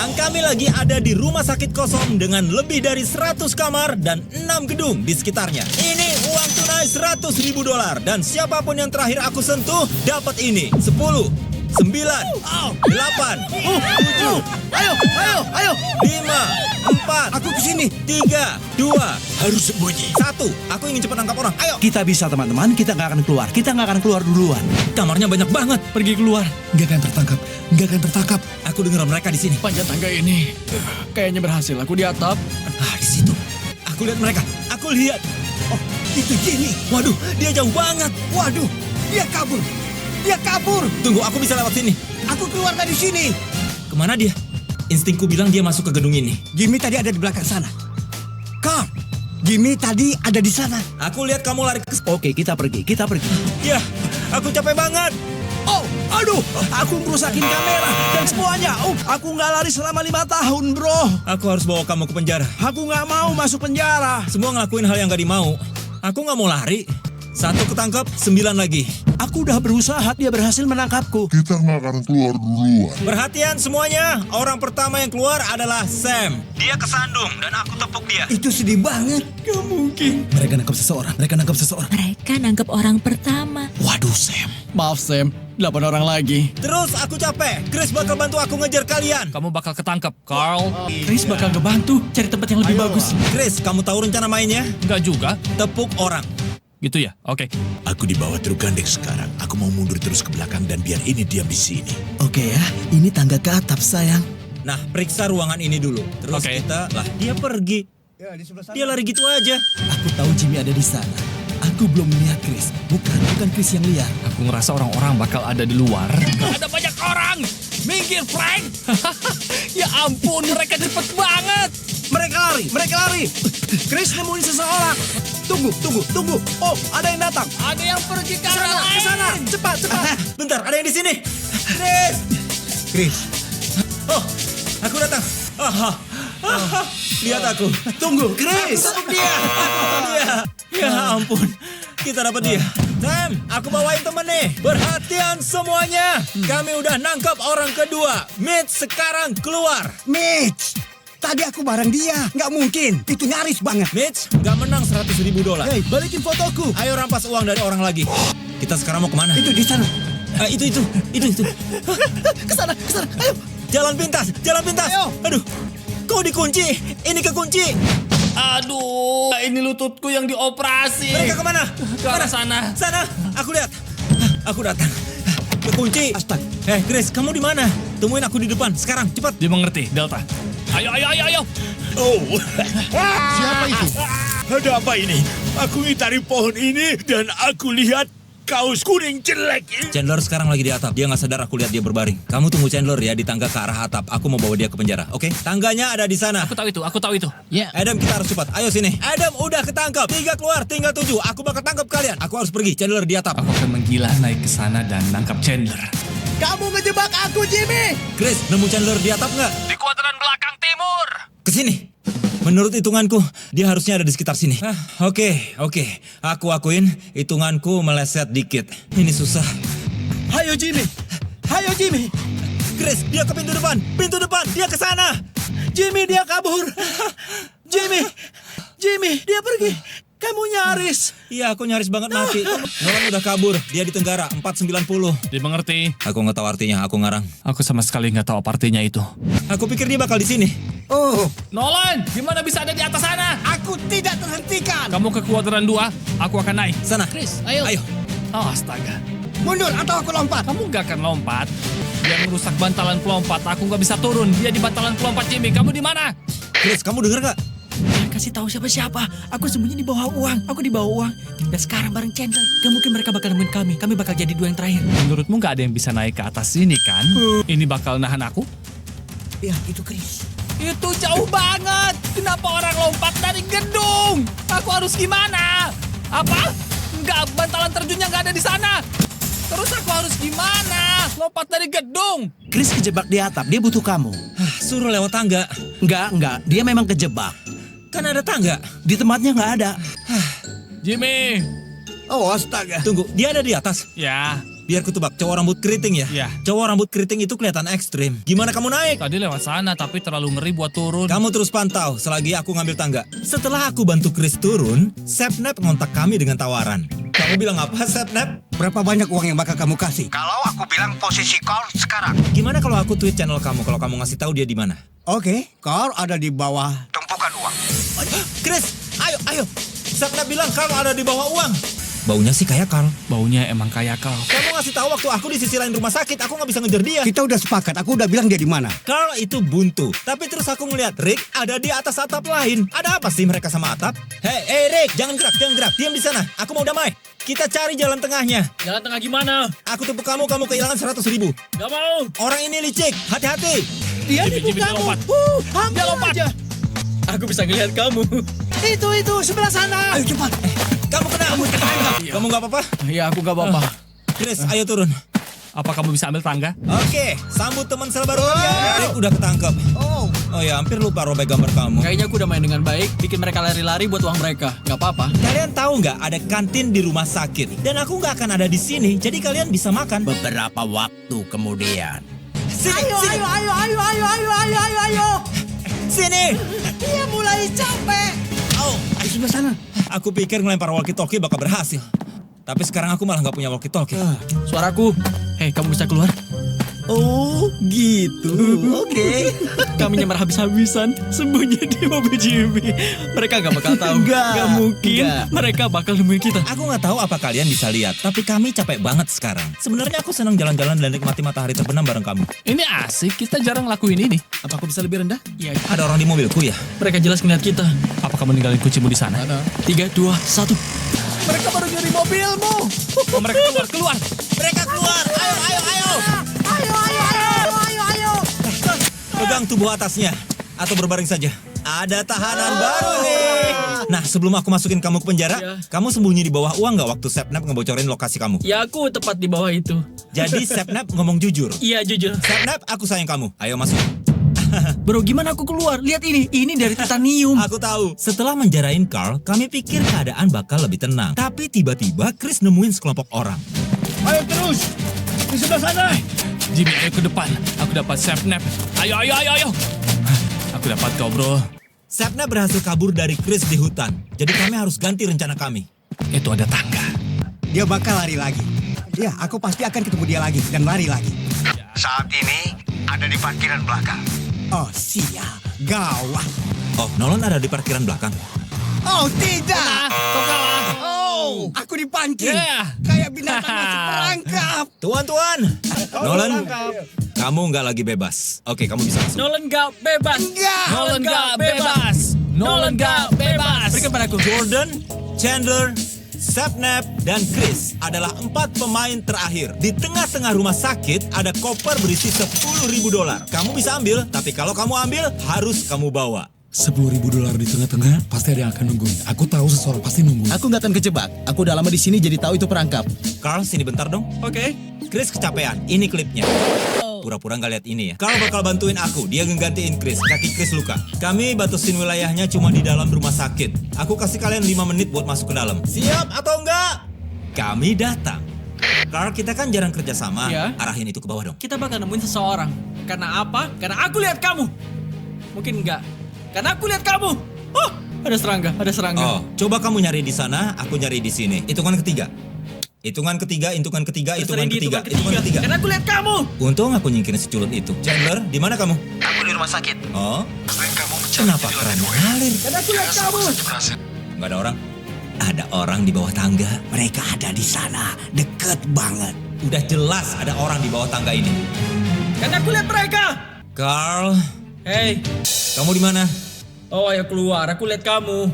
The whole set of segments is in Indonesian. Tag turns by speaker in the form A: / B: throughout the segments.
A: Sekarang kami lagi ada di rumah sakit kosong dengan lebih dari 100 kamar dan 6 gedung di sekitarnya. Ini uang tunai $100.000 dan siapapun yang terakhir aku sentuh dapat ini. 10, 9, 8, 7, 5, 4, 3, 2, 1.
B: Aku kesini.
A: Harus sembunyi. 1. Aku ingin cepat tangkap orang. Ayo.
B: Kita bisa teman-teman, kita nggak akan keluar. Kita nggak akan keluar duluan.
A: Kamarnya banyak banget.
B: Pergi keluar. Nggak akan tertangkap. Nggak akan tertangkap.
A: Aku dengar mereka di sini.
C: Panjat tangga ini kayaknya berhasil. Aku di atap.
A: Di situ. Aku lihat mereka. Aku lihat.
B: Oh, itu Jimmy.
A: Waduh, dia jauh banget.
B: Waduh, dia kabur. Dia kabur.
A: Tunggu, aku bisa lewat sini.
B: Aku keluar dari sini.
A: Kemana dia? Instingku bilang dia masuk ke gedung ini.
B: Jimmy tadi ada di belakang sana. Carl, Jimmy tadi ada di sana.
A: Aku lihat kamu lari ke...
B: Oke, kita pergi. Kita pergi.
A: Ya, aku capek banget.
B: Oh, aduh, aku ngerusakin kamera dan semuanya. Oh, aku nggak lari selama 5 tahun, bro.
A: Aku harus bawa kamu ke penjara.
B: Aku nggak mau masuk penjara.
A: Semua ngelakuin hal yang gak dimau. Aku gak mau lari. 1 ketangkap, 9 lagi.
B: Aku udah berusaha, dia berhasil menangkapku.
D: Kita nggak akan keluar duluan.
A: Perhatian semuanya, orang pertama yang keluar adalah Sam. Dia kesandung dan aku tepuk dia.
B: Itu sedih banget.
C: Gak mungkin.
B: Mereka nangkap seseorang.
E: Mereka nangkap orang pertama.
B: Waduh, Sam.
C: Maaf Sam, 8 orang lagi.
A: Terus aku capek. Chris bakal bantu aku ngejar kalian.
F: Kamu bakal ketangkep, Carl.
C: Chris bakal ngebantu cari tempat yang lebih bagus.
A: Chris, kamu tahu rencana mainnya?
F: Enggak juga.
A: Tepuk orang.
F: Gitu ya? Oke.
G: Aku di bawah truk gandeng sekarang. Aku mau mundur terus ke belakang dan biar ini diam di sini.
B: Oke ya, ini tangga ke atap, sayang.
A: Nah, periksa ruangan ini dulu. Terus
F: Oke.
A: kita... Lah, dia pergi. Dia lari gitu aja.
B: Aku tahu Jimmy ada di sana. Aku belum melihat Chris. Bukan Chris yang liar.
F: Aku ngerasa orang-orang bakal ada di luar. Ada banyak orang! Minggir, Frank! Ya ampun, mereka cepet banget!
B: Mereka lari. Chris nemuin seseorang. Tunggu. Oh, ada yang datang.
F: Ada yang pergi ke arah lain!
B: Ke sana. Cepat.
A: Bentar, ada yang di sini.
B: Chris.
A: Oh, aku datang. Lihat aku.
B: Tunggu, Chris.
A: Tepuk dia. Ya ampun, kita dapat dia. Sam, aku bawain temen nih. Perhatian semuanya. Kami udah nangkap orang kedua. Mitch sekarang keluar.
B: Mitch. Tadi aku bareng dia. Nggak mungkin. Itu nyaris banget.
A: Mitch gak menang $100.000.
B: Hei, balikin fotoku.
A: Ayo rampas uang dari orang lagi. Kita sekarang mau kemana?
B: Itu di sana.
A: Itu.
B: Kesana. Ayo.
A: Jalan pintas.
B: Ayo.
A: Aduh, kok dikunci? Ini kekunci.
F: Aduh, ini lututku yang dioperasi.
A: Mereka kemana?
F: Ke arah sana.
A: Sana, aku lihat. Aku datang. Kekunci.
B: Astaga.
A: Chris, kamu di mana? Temuin aku di depan. Sekarang, cepat.
F: Dimengerti, Delta. Ayo.
G: Oh,
D: Siapa itu?
G: ada apa ini? Aku ngitari pohon ini dan aku lihat kaos kuning jelek.
A: Chandler sekarang lagi di atap. Dia nggak sadar aku lihat dia berbaring. Kamu tunggu Chandler ya di tangga ke arah atap. Aku mau bawa dia ke penjara, oke? Tangganya ada di sana.
F: Aku tahu itu. Ya.
A: Adam, kita harus cepat. Ayo sini. Adam udah ketangkap. 3 keluar, tinggal 7. Aku bakal tangkap kalian. Aku harus pergi. Chandler di atap.
F: Aku akan menggila naik ke sana dan nangkap Chandler.
B: Kamu ngejebak aku, Jimmy.
A: Chris, nemu Chandler di atap nggak?
F: Di kuadran belakang timur.
A: Kesini. Menurut hitunganku, dia harusnya ada di sekitar sini. Oke. Aku akuin hitunganku meleset dikit. Ini susah.
B: Hayo, Jimmy.
A: Chris, dia ke pintu depan. Dia ke sana.
B: Jimmy, dia kabur. Jimmy, dia pergi. Kamu nyaris.
A: Iya, aku nyaris banget mati. Nolan udah kabur. Dia di Tenggara, 490.
F: Dimengerti.
A: Aku nggak tahu artinya, aku ngarang.
F: Aku sama sekali nggak tahu apa artinya itu.
A: Aku pikir dia bakal di sini.
B: Oh,
F: Nolan, gimana bisa ada di atas sana?
B: aku tidak terhentikan.
F: Kamu ke kuadran 2, aku akan naik.
A: Sana.
F: Chris, ayo. Oh, astaga.
B: Mundur atau aku lompat.
F: Kamu nggak akan lompat. Dia merusak bantalan pelompat. Aku nggak bisa turun. Dia di bantalan pelompat, Jimmy. Kamu di mana?
A: Chris, kamu denger nggak?
C: Jangan kasih tahu siapa-siapa. Aku sembunyi di bawah uang. Aku di bawah uang. Dan sekarang bareng Chandler. Gak mungkin mereka bakal nemuin kami. Kami bakal jadi 2 yang terakhir.
F: Menurutmu nggak ada yang bisa naik ke atas sini kan? Ini bakal nahan aku?
B: Ya, itu Chris.
F: Itu jauh banget. Kenapa orang lompat dari gedung? Aku harus gimana? Apa? Enggak, bantalan terjunnya nggak ada di sana. Terus aku harus gimana? Lompat dari gedung.
B: Chris kejebak di atap. Dia butuh kamu.
A: Suruh lewat tangga.
B: Enggak. Dia memang kejebak.
A: Kan ada tangga.
B: Di tempatnya nggak ada.
F: Jimmy.
B: Oh, astaga.
A: Tunggu, dia ada di atas.
F: Ya,
A: biar ku tebak, cowok rambut keriting ya?
F: Iya.
A: Cowok rambut keriting itu kelihatan ekstrim. Gimana kamu naik?
F: Tadi lewat sana tapi terlalu ngeri buat turun.
A: Kamu terus pantau selagi aku ngambil tangga. Setelah aku bantu Chris turun, Sapnap ngontak kami dengan tawaran. Kamu bilang apa, Sapnap?
B: Berapa banyak uang yang bakal kamu kasih?
H: Kalau aku bilang posisi Carl sekarang,
A: Gimana kalau aku tweet channel kamu kalau kamu ngasih tahu dia di mana?
B: Oke, Carl ada di bawah.
H: tumpukan uang.
A: Chris, ayo. Sapnap bilang Carl ada di bawah uang. Baunya sih kayak Carl.
F: Baunya emang kayak kau.
A: Kamu ngasih tahu waktu aku di sisi lain rumah sakit, aku nggak bisa ngejar dia.
B: Kita udah sepakat, aku udah bilang dia di mana.
A: Carl itu buntu, tapi terus aku ngeliat Rick ada di atas atap lain. Ada apa sih mereka sama atap? Hei Rick, jangan gerak, diam di sana. Aku mau damai. Kita cari jalan tengahnya.
C: Jalan tengah gimana?
A: Aku tipu kamu kehilangan 100.000.
C: Gak mau.
A: Orang ini licik, hati-hati.
C: Dia nipu kamu. Dia lompat. Aku bisa ngelihat kamu.
B: Itu, sebelah sana. Ayo cepat.
A: Kamu kena. Kamu nggak apa-apa?
C: Ya aku gak apa-apa.
A: Chris, ayo turun.
F: Apa kamu bisa ambil tangga?
A: Oke, sambut teman sel baru kalian. Rick udah ketangkep. Oh ya, hampir lupa robek gambar kamu.
C: Kayaknya aku udah main dengan baik, bikin mereka lari-lari buat uang mereka. Gak apa-apa.
A: Kalian tahu nggak ada kantin di rumah sakit? Dan aku nggak akan ada di sini, jadi kalian bisa makan.
B: Beberapa waktu kemudian.
A: Sini, sini.
B: Ayo.
A: Sini.
B: Dia mulai capek. Di sebelah sana.
A: Aku pikir ngelempar walkie-talkie bakal berhasil. Tapi sekarang aku malah nggak punya walkie-talkie.
C: Suaraku. Hei, kamu bisa keluar?
B: Oh, gitu. Oke.
C: Kami nyamar habis-habisan, sembunyi di mobil Jimmy. Mereka gak bakal tahu.
B: Enggak.
C: Mungkin.
B: Enggak.
C: Mereka bakal nemuin kita.
A: Aku nggak tahu apa kalian bisa lihat, tapi kami capek banget sekarang. Sebenarnya aku senang jalan-jalan dan nikmati matahari terbenam bareng kamu.
F: Ini asik, kita jarang lakuin ini.
B: Apa aku bisa lebih rendah?
C: Ya,
A: Ada orang di mobilku ya?
C: mereka jelas ngeliat kita.
F: Apa kamu ninggalin kuncimu di sana?
C: 3, 2, 1.
B: Mereka baru nyuri mobilmu.
F: Oh, mereka keluar.
A: Mereka keluar. Ayo. Pegang tubuh atasnya atau berbaring saja. Ada tahanan baru nih. Nah, sebelum aku masukin kamu ke penjara,
C: Ya.
A: kamu sembunyi di bawah uang nggak waktu Sapnap ngebocorin lokasi kamu?
C: Ya aku tepat di bawah itu.
A: Jadi Sapnap ngomong jujur.
C: Iya jujur.
A: Sapnap, aku sayang kamu. Ayo masuk.
C: Bro, gimana aku keluar? Lihat ini. Ini dari titanium.
A: Aku tahu. Setelah menjarain Carl, kami pikir keadaan bakal lebih tenang. Tapi tiba-tiba Chris nemuin sekelompok orang.
B: Ayo terus. Di sebelah sana.
F: Jimmy, ayo ke depan. Aku dapat Sapnap. Ayo. Aku dapat kau, bro.
A: Sapnap berhasil kabur dari Chris di hutan. Jadi kami harus ganti rencana kami.
F: Itu ada tangga.
B: Dia bakal lari lagi. Ya, aku pasti akan ketemu dia lagi dan lari lagi.
H: Saat ini ada di parkiran belakang.
B: Oh, siap. Gawat.
A: Oh, Nolan ada di parkiran belakang.
B: Oh, tidak.
F: Kau kalah.
B: Oh, aku dipancing.
F: Yeah.
B: Kayak binatang masuk perangkap.
A: Tuan. Nolan, kamu nggak lagi bebas. Oke, kamu bisa masuk.
C: Nolan gak bebas.
F: Nolan gak bebas. Nolan gak bebas.
C: Berikan padaku.
A: Jordan, Chandler, Sapnap, dan Chris adalah 4 pemain terakhir. Di tengah-tengah rumah sakit ada koper berisi $10.000. Kamu bisa ambil, tapi kalau kamu ambil, harus kamu bawa.
I: $10.000 di tengah-tengah, pasti ada yang akan nungguin. Aku tahu seseorang pasti nungguin.
B: Aku nggak akan kejebak. Aku udah lama di sini jadi tahu itu perangkap.
A: Carl, sini bentar dong.
C: Oke.
A: Chris kecapean, ini klipnya. Pura-pura nggak lihat ini ya. Carl bakal bantuin aku, dia ngegantiin Chris. Kaki Chris luka. Kami batasin wilayahnya cuma di dalam rumah sakit. Aku kasih kalian 5 menit buat masuk ke dalam. Siap atau enggak? Kami datang. Carl, kita kan jarang kerja sama.
C: Ya.
A: Arahin itu ke bawah dong.
C: Kita bakal nemuin seseorang. Karena apa? Karena aku lihat kamu. Mungkin enggak. Karena aku lihat kamu. Oh, ada serangga.
A: Oh, coba kamu nyari di sana, aku nyari di sini. Hitungan ketiga. Hitungan ketiga.
C: Karena aku lihat kamu.
A: Untung aku nyingkirin si culun itu. Chandler, di mana kamu?
H: Aku di rumah sakit.
A: Oh,
H: Selain kamu mencari
A: kenapa
H: di
A: keren
H: lantai 2.
A: mengalir?
B: Karena aku lihat kamu.
A: Nggak ada orang? Ada orang di bawah tangga.
B: Mereka ada di sana, deket banget.
A: Udah jelas ada orang di bawah tangga ini.
C: Karena aku lihat mereka.
A: Carl,
C: Hei.
A: kamu di mana?
C: Oh, ayo keluar. Aku lihat kamu.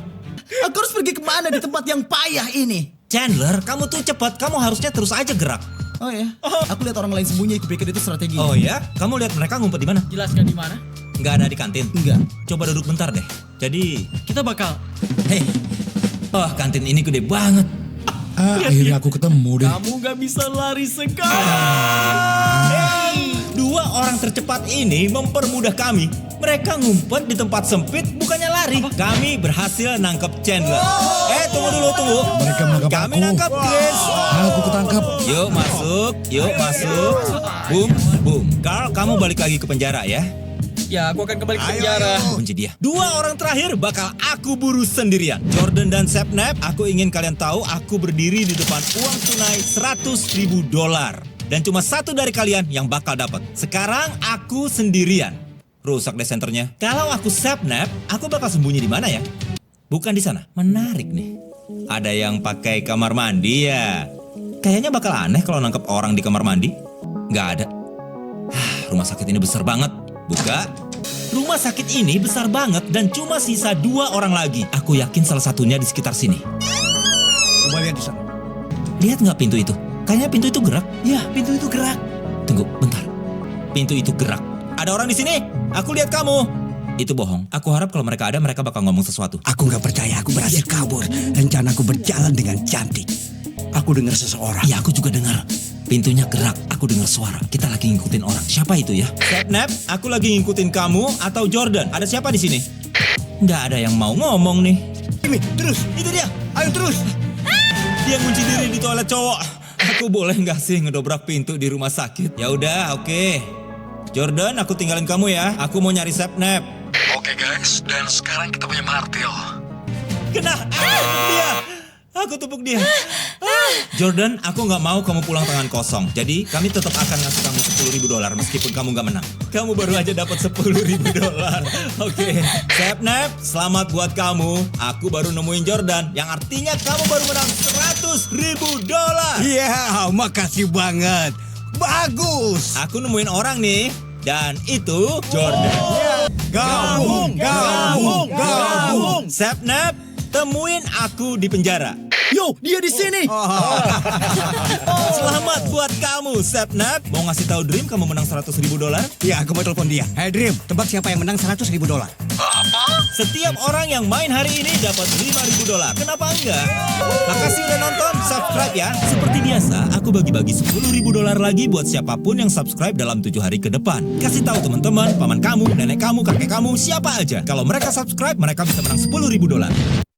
B: Aku harus pergi kemana di tempat yang payah ini?
A: Chandler, kamu tuh cepat. Kamu harusnya terus aja gerak.
B: Oh ya, aku lihat orang lain sembunyi. Aku pikir itu strategi.
A: Oh ya? Kamu lihat mereka ngumpet di mana?
C: Jelaskan di mana.
A: Nggak ada di kantin.
B: Enggak.
A: Coba duduk bentar deh. Jadi,
C: Kita bakal.
A: hei. Oh, kantin ini gede banget.
I: Akhirnya aku ketemu deh.
C: Kamu gak bisa lari sekarang.
A: Dua orang tercepat ini mempermudah kami. Mereka ngumpet di tempat sempit, bukannya lari. Kami berhasil nangkep Chandler. Tunggu.
I: Mereka menangkap
A: Kami
I: aku.
A: nangkap Chris.
I: Aku ketangkap.
A: Yuk masuk. Boom. Carl, kamu balik lagi ke penjara ya.
C: Ya, aku akan kembali ke penjara.
A: Kunci dia. 2 orang terakhir bakal aku buru sendirian. Jordan dan Sapnap, aku ingin kalian tahu aku berdiri di depan uang tunai $100.000. Dan cuma 1 dari kalian yang bakal dapat. Sekarang aku sendirian. Rusak deh senternya. Kalau aku Sapnap, aku bakal sembunyi di mana ya? Bukan di sana. Menarik nih. Ada yang pakai kamar mandi ya. Kayaknya bakal aneh kalau nangkep orang di kamar mandi. Nggak ada. Rumah sakit ini besar banget. Buka. Rumah sakit ini besar banget dan cuma sisa 2 orang lagi. Aku yakin salah satunya di sekitar sini.
B: Coba lihat di sana.
A: Lihat nggak pintu itu? Kayaknya pintu itu gerak.
B: Ya, pintu itu gerak.
A: Tunggu, bentar. Pintu itu gerak. Ada orang di sini. Aku lihat kamu. Itu bohong. Aku harap kalau mereka ada, mereka bakal ngomong sesuatu.
B: Aku nggak percaya aku berhasil kabur. Rencanaku berjalan dengan cantik. Aku dengar seseorang.
A: Iya, aku juga dengar. Pintunya gerak. Aku dengar suara. Kita lagi ngikutin orang. Siapa itu ya? Sapnap, aku lagi ngikutin kamu atau Jordan? Ada siapa di sini? Nggak ada yang mau ngomong nih.
B: Ini, terus.
A: Itu dia.
B: Ayo terus.
A: Dia ngunci diri di toilet cowok. Aku boleh nggak sih ngedobrak pintu di rumah sakit? Ya udah, oke. Jordan, aku tinggalin kamu ya. Aku mau nyari Sapnap.
H: Oke guys, dan sekarang kita punya martil.
A: Kena. Dia. Aku tepuk dia. Jordan, aku nggak mau kamu pulang tangan kosong. Jadi kami tetap akan ngasih kamu $10.000 meskipun kamu nggak menang. Kamu baru aja dapat $10.000. Oke. Sapnap, selamat buat kamu. Aku baru nemuin Jordan, yang artinya kamu baru menang $100.000.
B: Iya, makasih banget. Bagus.
A: Aku nemuin orang nih, dan itu Jordan.
B: Gabung.
A: Sapnap, temuin aku di penjara.
B: Yo, dia di sini.
A: Selamat buat kamu, Sapnap. Mau ngasih tahu Dream kamu menang $100.000?
B: Ya, aku mau telepon dia. Hey Dream, tebak siapa yang menang $100.000?
A: Setiap orang yang main hari ini dapat $5.000. Kenapa enggak? Makasih udah nonton, subscribe ya. Seperti biasa, aku bagi-bagi $10.000 lagi buat siapapun yang subscribe dalam 7 hari ke depan. Kasih tahu teman-teman, paman kamu, nenek kamu, kakek kamu, siapa aja. Kalau mereka subscribe, mereka bisa menang $10.000.